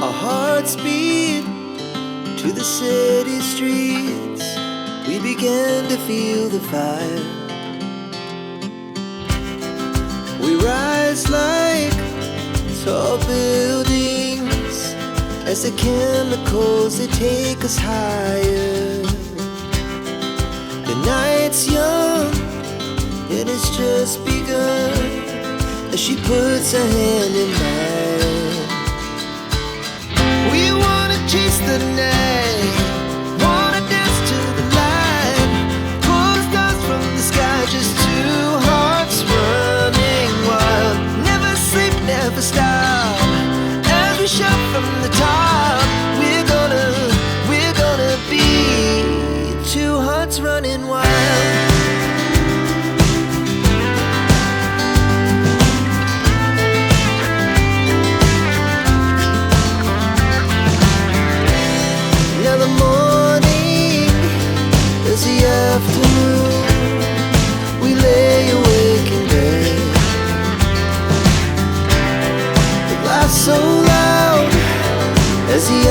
Our hearts beat to the city streets. We began to feel the fire. We rise like tall buildings as the chemicals, they take us higher. The night's young, it has just begun, as she puts her hand in mine. We wanna chase the night, wanna dance to the light, pull the stars from the sky, just two hearts running wild. Never sleep, never stop, as we shout from the top. We're gonna be two hearts running wild. Now the morning is the afternoon. We lay awake in bed. The laughs so loud as the